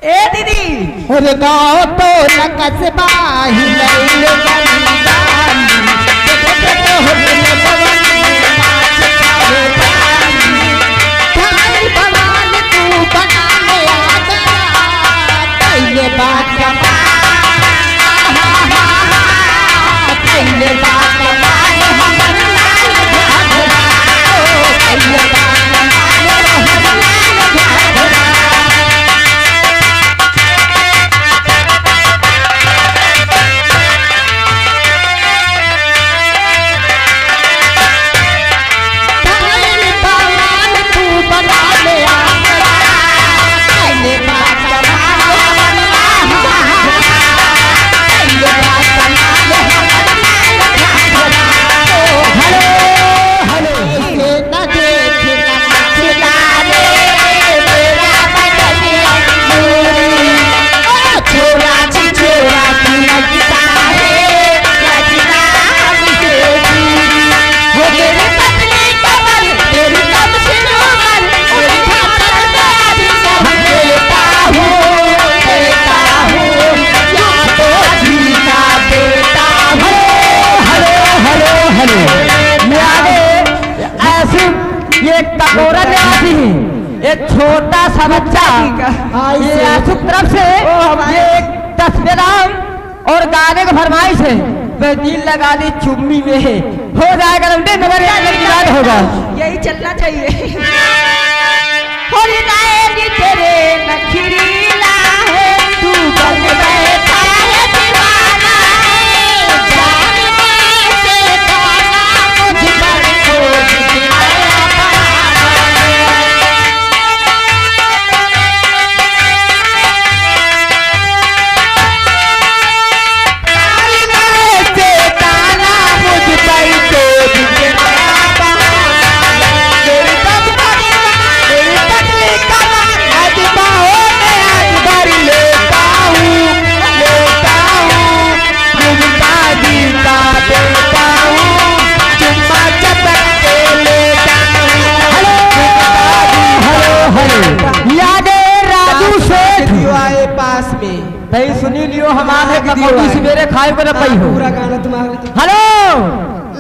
ए दीदी अरे गाँव तो कस्बा ही एक छोटा सा बच्चा ये आशुक तरफ से ये एक तस्वीराम और गाने का फरमाइश है। मैं दिल लगा दी चुम्मी में हो जाएगा मगर याद होगा यही चलना चाहिए। हो जाएगी तेरे नखरीला है तू बन बैठा है दीवाना से गाना मुझ पर खोज भाई सुनी लियो हमारे पकौड़ी सवेरे खाए को ना पई हो पूरा गाना तुम्हारे हेलो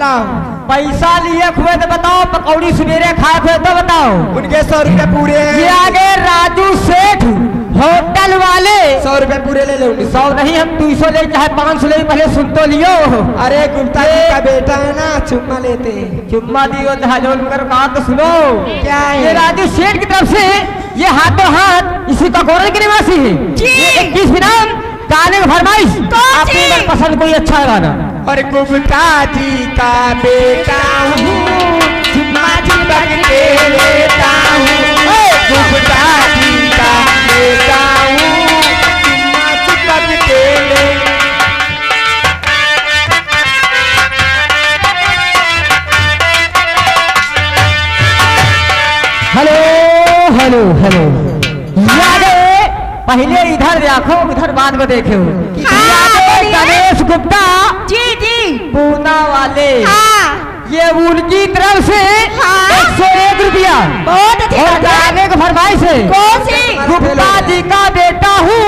लाओ पैसा लिए खुए तो बताओ पकौड़ी सवेरे खाए खुए तो बताओ उनके 100 रुपए पूरे ये आगे राजू सेठ होटल वाले 100 रुपए पूरे ले लो 100 नहीं हम 200 ले चाहे 500 ले पहले सुन तो लियो। अरे गुप्ता जी का बेटा है ना चुम्मा लेते चुम्मा दियो जहाजोल कर कहा तो सुनो क्या है ये राजू सेठ की तरफ से ये हाथों हाथ इसी का गौरव के निवासी है 21 इनाम गाने का फरमाइश अपनी मनपसंद कोई अच्छा गाना। और गुप्ता जी का बेटा हूँ चुम्मा जी बन के लेता हूँ गुप्ता जी का बेटा हूँ चुम्मा जी बन के ले हेलो हेलो हेलो पहले इधर देखो इधर बाद में देखे गणेश गुप्ता जी जी पूना वाले हाँ। ये उनकी तरफ से 101 रुपया बहुत अच्छी और गाने का फरमाइश है कौन सी गुप्ता जी का बेटा हूँ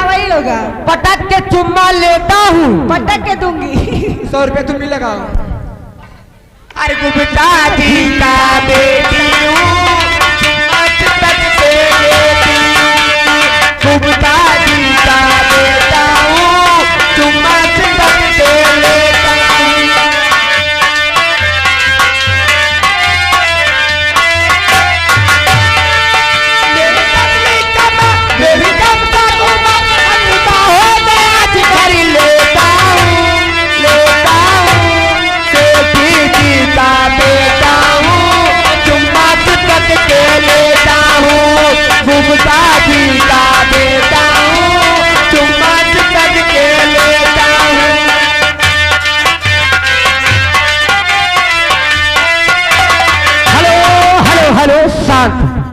वही होगा पटक के चुम्मा लेता हूँ पटक के दूंगी 100 रुपए तुम भी लगाओ। अरे गुप्ता जी का बेटी